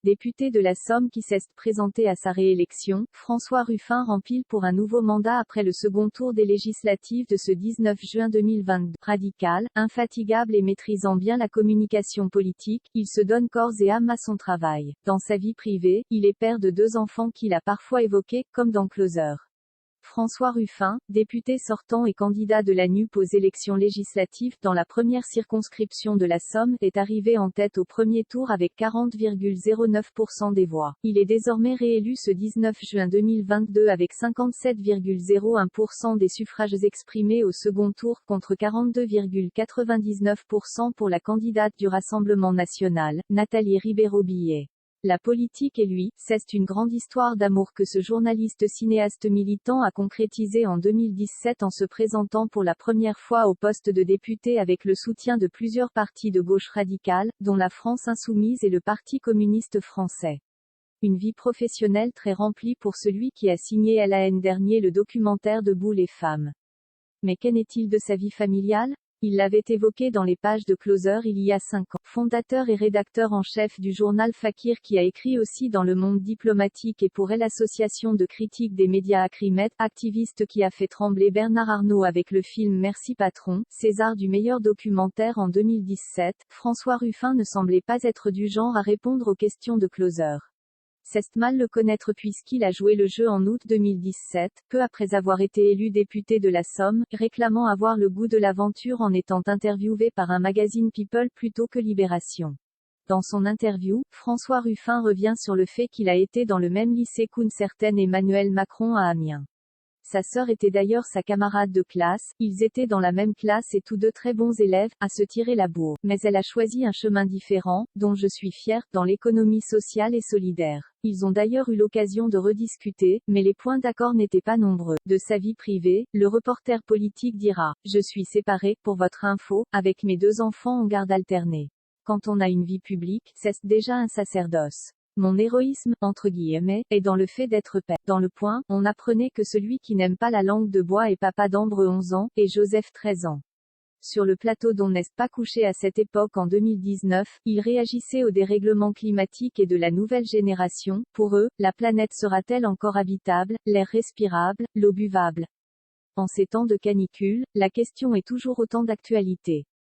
Député de la Somme qui s'est présenté à sa réélection, François Ruffin rempile pour un nouveau mandat après le second tour des législatives de ce 19 juin 2022. Radical, infatigable et maîtrisant bien la communication politique, il se donne corps et âme à son travail. Dans sa vie privée, il est père de 2 enfants qu'il a parfois évoqués, comme dans Closer. François Ruffin, député sortant et candidat de la NUP aux élections législatives dans la première circonscription de la Somme, est arrivé en tête au premier tour avec 40,09% des voix. Il est désormais réélu ce 19 juin 2022 avec 57,01% des suffrages exprimés au second tour contre 42,99% pour la candidate du Rassemblement national, Nathalie Ribéro-Billet. La politique et lui, c'est une grande histoire d'amour que ce journaliste cinéaste militant a concrétisé en 2017 en se présentant pour la première fois au poste de député avec le soutien de plusieurs partis de gauche radicale, dont la France Insoumise et le Parti communiste français. Une vie professionnelle très remplie pour celui qui a signé l'an dernier le documentaire Debout les femmes. Mais qu'en est-il de sa vie familiale ? Il l'avait évoqué dans les pages de Closer il y a 5 ans. Fondateur et rédacteur en chef du journal Fakir qui a écrit aussi dans Le Monde diplomatique et pour elle l'association de critique des médias Acrimed, activiste qui a fait trembler Bernard Arnault avec le film Merci Patron, César du meilleur documentaire en 2017, François Ruffin ne semblait pas être du genre à répondre aux questions de Closer. C'est mal le connaître puisqu'il a joué le jeu en août 2017, peu après avoir été élu député de la Somme, réclamant avoir le goût de l'aventure en étant interviewé par un magazine People plutôt que Libération. Dans son interview, François Ruffin revient sur le fait qu'il a été dans le même lycée qu'une certaine Emmanuel Macron à Amiens. Sa sœur était d'ailleurs sa camarade de classe, ils étaient dans la même classe et tous deux très bons élèves, à se tirer la bourre. Mais elle a choisi un chemin différent, dont je suis fier, dans l'économie sociale et solidaire. Ils ont d'ailleurs eu l'occasion de rediscuter, mais les points d'accord n'étaient pas nombreux. De sa vie privée, le reporter politique dira « Je suis séparé, pour votre info, avec mes 2 enfants en garde alternée. Quand on a une vie publique, c'est déjà un sacerdoce. Mon héroïsme, entre guillemets, est dans le fait d'être père. Dans Le Point, on apprenait que celui qui n'aime pas la langue de bois est papa d'Ambre 11 ans, et Joseph 13 ans. Sur le plateau dont n'est pas couché à cette époque en 2019, il réagissait au dérèglement climatique et de la nouvelle génération. Pour eux, la planète sera-t-elle encore habitable, l'air respirable, l'eau buvable ? En ces temps de canicule, la question est toujours autant d'actualité.